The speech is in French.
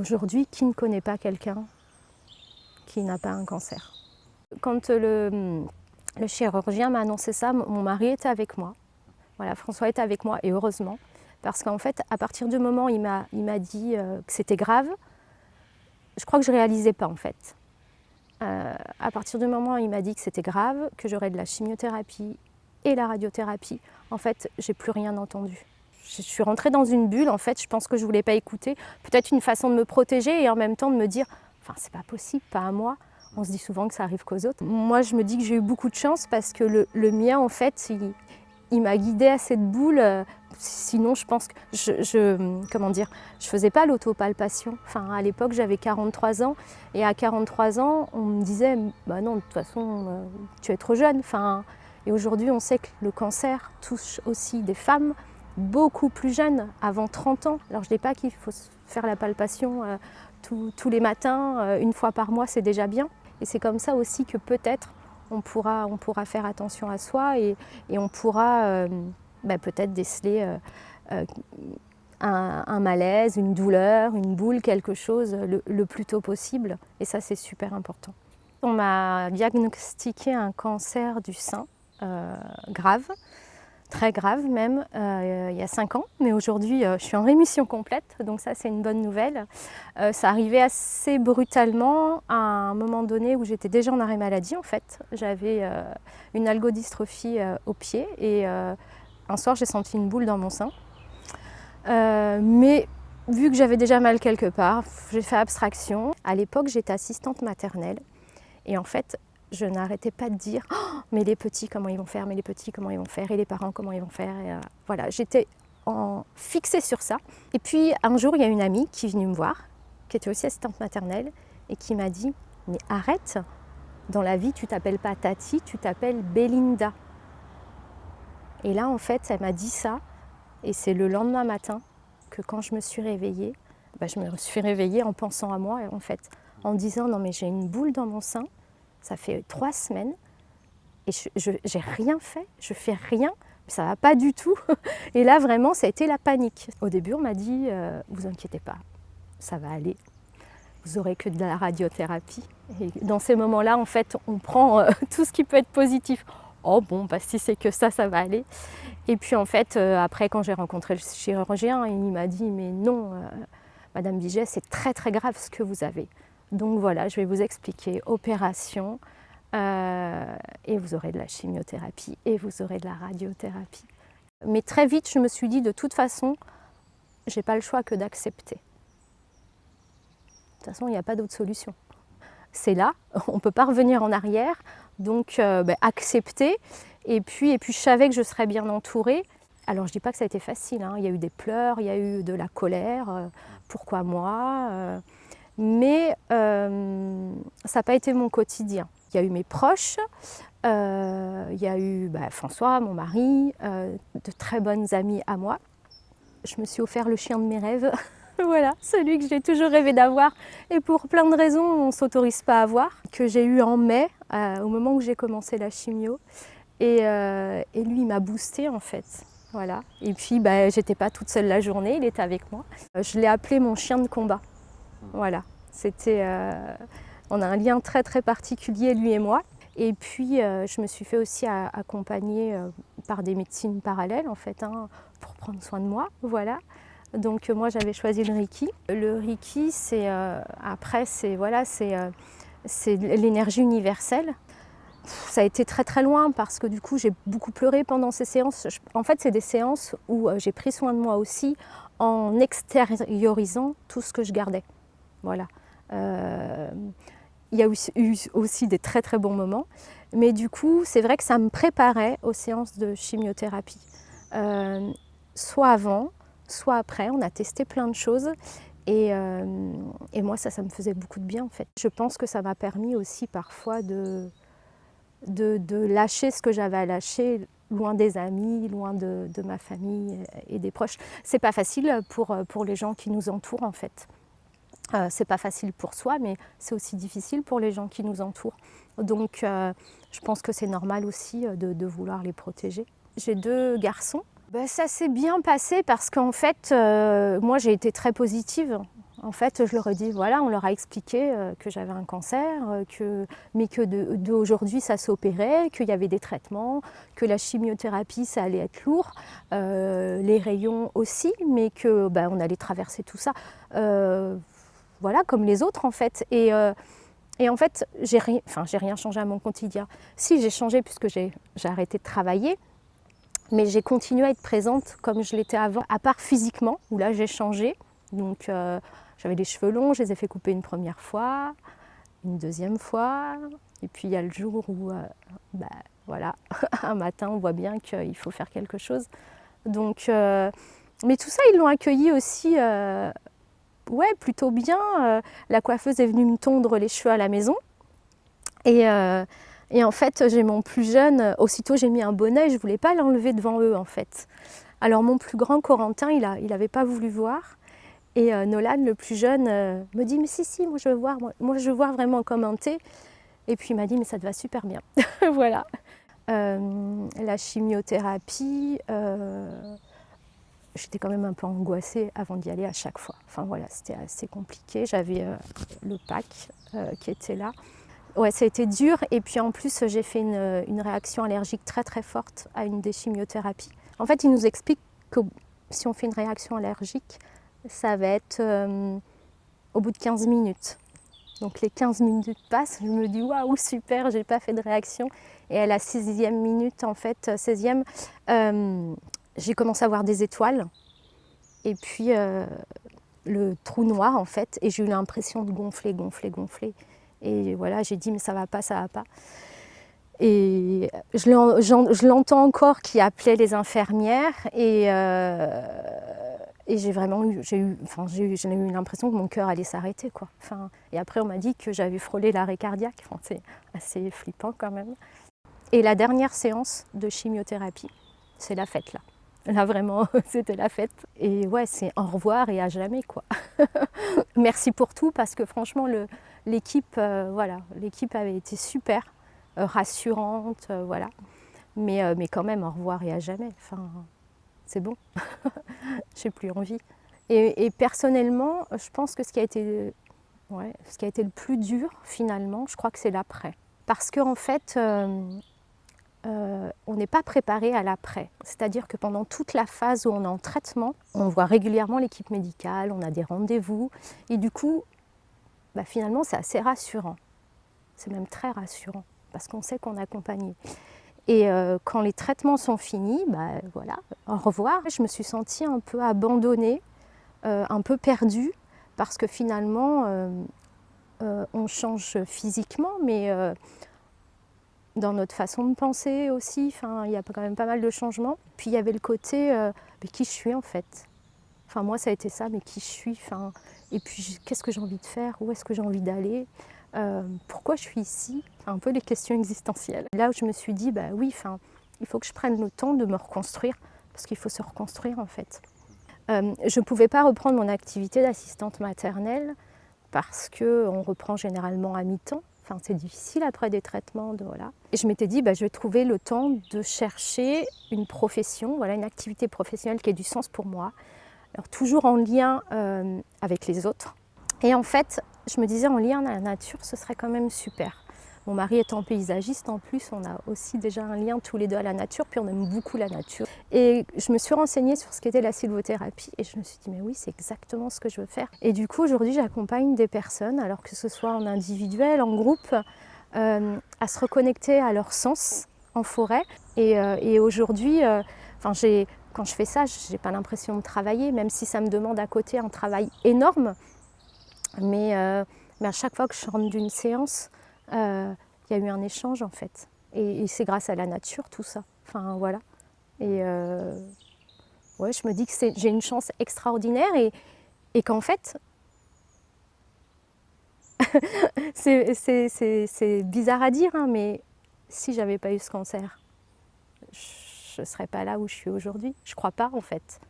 Aujourd'hui, qui ne connaît pas quelqu'un qui n'a pas un cancer? Quand le chirurgien m'a annoncé ça, mon mari était avec moi. Voilà, François était avec moi et heureusement. Parce qu'en fait, à partir du moment où il m'a dit que c'était grave, je crois que je ne réalisais pas en fait. À partir du moment où il m'a dit que c'était grave, que j'aurais de la chimiothérapie et la radiothérapie, en fait, j'ai plus rien entendu. Je suis rentrée dans une bulle, en fait, je pense que je ne voulais pas écouter. Peut-être une façon de me protéger et en même temps de me dire, enfin, c'est pas possible, pas à moi. On se dit souvent que ça arrive qu'aux autres. Moi, je me dis que j'ai eu beaucoup de chance parce que le mien, en fait, il m'a guidée à cette boule. Sinon, je pense que je faisais pas l'autopalpation. Enfin, à l'époque, j'avais 43 ans et à 43 ans, on me disait, bah non, de toute façon, tu es trop jeune. Enfin, et aujourd'hui, on sait que le cancer touche aussi des femmes beaucoup plus jeunes, avant 30 ans. Alors, je ne dis pas qu'il faut faire la palpation tous les matins, une fois par mois, c'est déjà bien. Et c'est comme ça aussi que peut-être on pourra faire attention à soi et on pourra peut-être déceler un malaise, une douleur, une boule, quelque chose le plus tôt possible. Et ça, c'est super important. On m'a diagnostiqué un cancer du sein grave, très grave même, il y a 5 ans. Mais aujourd'hui, je suis en rémission complète, donc ça, c'est une bonne nouvelle. Ça arrivait assez brutalement à un moment donné où j'étais déjà en arrêt maladie, en fait. J'avais une algodystrophie au pied et un soir, j'ai senti une boule dans mon sein. Mais vu que j'avais déjà mal quelque part, j'ai fait abstraction. À l'époque, j'étais assistante maternelle et en fait, je n'arrêtais pas de dire oh, mais les petits, comment ils vont faire, mais les petits, comment ils vont faire, et les parents, comment ils vont faire. Et, voilà, j'étais fixée sur ça. Et puis, un jour, il y a une amie qui est venue me voir, qui était aussi assistante maternelle, et qui m'a dit mais arrête, dans la vie, tu t'appelles pas Tati, tu t'appelles Belinda. Et là, en fait, elle m'a dit ça, et c'est le lendemain matin que quand je me suis réveillée, je me suis réveillée en pensant à moi, en fait, en disant non mais j'ai une boule dans mon sein, ça fait 3 semaines, et j'ai rien fait, je fais rien, ça va pas du tout. Et là, vraiment, ça a été la panique. Au début, on m'a dit vous inquiétez pas, ça va aller. Vous aurez que de la radiothérapie. Et dans ces moments-là, en fait, on prend tout ce qui peut être positif. Oh bon, si c'est que ça va aller. Et puis en fait, après, quand j'ai rencontré le chirurgien, il m'a dit mais non, Madame Biget, c'est très très grave ce que vous avez. Donc voilà, je vais vous expliquer, opération, et vous aurez de la chimiothérapie et vous aurez de la radiothérapie. Mais très vite, je me suis dit de toute façon, j'ai pas le choix que d'accepter. De toute façon, il n'y a pas d'autre solution. C'est là, on ne peut pas revenir en arrière, donc accepter. Et puis je savais que je serais bien entourée. Alors je ne dis pas que ça a été facile, hein. Il y a eu des pleurs, il y a eu de la colère, pourquoi moi, mais ça n'a pas été mon quotidien. Il y a eu mes proches, il y a eu François, mon mari, de très bonnes amies à moi. Je me suis offert le chien de mes rêves. Voilà, celui que j'ai toujours rêvé d'avoir et pour plein de raisons on ne s'autorise pas à avoir, que j'ai eu en mai, au moment où j'ai commencé la chimio. Et lui, il m'a boostée en fait. Voilà. Et puis, j'étais pas toute seule la journée, il était avec moi. Je l'ai appelé mon chien de combat. Voilà. C'était, on a un lien très très particulier, lui et moi. Et puis, je me suis fait aussi accompagner par des médecines parallèles en fait, hein, pour prendre soin de moi. Voilà. Donc moi j'avais choisi le Reiki. Le Reiki, c'est l'énergie universelle. Ça a été très très loin parce que du coup j'ai beaucoup pleuré pendant ces séances. En fait c'est des séances où j'ai pris soin de moi aussi en extériorisant tout ce que je gardais. Voilà. Il y a eu aussi des très très bons moments. Mais du coup c'est vrai que ça me préparait aux séances de chimiothérapie. Soit avant, soit après, on a testé plein de choses et moi ça me faisait beaucoup de bien en fait. Je pense que ça m'a permis aussi parfois de lâcher ce que j'avais à lâcher, loin des amis, loin de ma famille et des proches. C'est pas facile pour les gens qui nous entourent en fait. C'est pas facile pour soi, mais c'est aussi difficile pour les gens qui nous entourent. Donc je pense que c'est normal aussi de vouloir les protéger. J'ai 2 garçons. Ça s'est bien passé parce qu'en fait, moi j'ai été très positive. En fait, je leur ai dit, voilà, on leur a expliqué que j'avais un cancer, mais que d'aujourd'hui ça s'opérait, qu'il y avait des traitements, que la chimiothérapie ça allait être lourd, les rayons aussi, mais que on allait traverser tout ça, voilà, comme les autres en fait. Et en fait, j'ai rien changé à mon quotidien. Si, j'ai changé puisque j'ai arrêté de travailler, mais j'ai continué à être présente comme je l'étais avant, à part physiquement, où là j'ai changé. Donc j'avais les cheveux longs, je les ai fait couper une première fois, une deuxième fois, et puis il y a le jour où, voilà, un matin on voit bien qu'il faut faire quelque chose. Donc, mais tout ça ils l'ont accueilli aussi, ouais, plutôt bien. La coiffeuse est venue me tondre les cheveux à la maison, et en fait j'ai mon plus jeune, aussitôt j'ai mis un bonnet, je ne voulais pas l'enlever devant eux en fait. Alors mon plus grand Corentin, il n'avait pas voulu voir. Et Nolan, le plus jeune, me dit « mais si, moi je veux voir, moi je veux voir vraiment comme un thé ». Et puis il m'a dit « mais ça te va super bien ». Voilà. La chimiothérapie, j'étais quand même un peu angoissée avant d'y aller à chaque fois. Enfin voilà, c'était assez compliqué. J'avais le pack qui était là. Ouais, ça a été dur. Et puis en plus, j'ai fait une réaction allergique très très forte à une des chimiothérapies. En fait, ils nous expliquent que si on fait une réaction allergique, ça va être au bout de 15 minutes. Donc les 15 minutes passent, je me dis waouh, super, j'ai pas fait de réaction. Et à la 6e minute, en fait, 16e, j'ai commencé à voir des étoiles. Et puis le trou noir, en fait, et j'ai eu l'impression de gonfler. Et voilà, j'ai dit mais ça va pas. Et je l'entends encore qui appelait les infirmières et j'ai eu l'impression que mon cœur allait s'arrêter, quoi. Et après on m'a dit que j'avais frôlé l'arrêt cardiaque. C'est assez flippant quand même. Et la dernière séance de chimiothérapie, c'est la fête là. Là vraiment, c'était la fête. Et ouais, c'est au revoir et à jamais, quoi. Merci pour tout parce que franchement l'équipe avait été super. Rassurante, voilà. Mais quand même, au revoir et à jamais. C'est bon. J'ai plus envie. Et personnellement, je pense que ce qui a été le plus dur, finalement, je crois que c'est l'après. Parce qu'en fait, on n'est pas préparé à l'après. C'est-à-dire que pendant toute la phase où on est en traitement, on voit régulièrement l'équipe médicale, on a des rendez-vous. Et du coup, finalement, c'est assez rassurant. C'est même très rassurant. Parce qu'on sait qu'on est accompagné. Et quand les traitements sont finis, voilà, au revoir. Je me suis sentie un peu abandonnée, un peu perdue, parce que finalement, on change physiquement, mais dans notre façon de penser aussi, il y a quand même pas mal de changements. Puis il y avait le côté, mais qui je suis en fait. Moi, ça a été ça, mais qui je suis, et puis qu'est-ce que j'ai envie de faire, où est-ce que j'ai envie d'aller. Pourquoi je suis ici, un peu les questions existentielles. Là où je me suis dit, oui, il faut que je prenne le temps de me reconstruire, parce qu'il faut se reconstruire en fait. Je ne pouvais pas reprendre mon activité d'assistante maternelle, parce qu'on reprend généralement à mi-temps. C'est difficile après des traitements. Voilà. Et je m'étais dit, je vais trouver le temps de chercher une profession, voilà, une activité professionnelle qui ait du sens pour moi. Alors toujours en lien avec les autres. Et en fait, je me disais en lien à la nature, ce serait quand même super. Mon mari étant paysagiste, en plus, on a aussi déjà un lien tous les deux à la nature, puis on aime beaucoup la nature. Et je me suis renseignée sur ce qu'était la sylvothérapie et je me suis dit, mais oui, c'est exactement ce que je veux faire. Et du coup, aujourd'hui, j'accompagne des personnes, alors que ce soit en individuel, en groupe, à se reconnecter à leur sens en forêt. Et aujourd'hui, quand je fais ça, je n'ai pas l'impression de travailler, même si ça me demande à côté un travail énorme. Mais à chaque fois que je rentre d'une séance, il y a eu un échange en fait. Et c'est grâce à la nature tout ça. Voilà. Et ouais, je me dis que j'ai une chance extraordinaire et qu'en fait, c'est bizarre à dire, mais si j'avais pas eu ce cancer, je ne serais pas là où je suis aujourd'hui. Je crois pas en fait.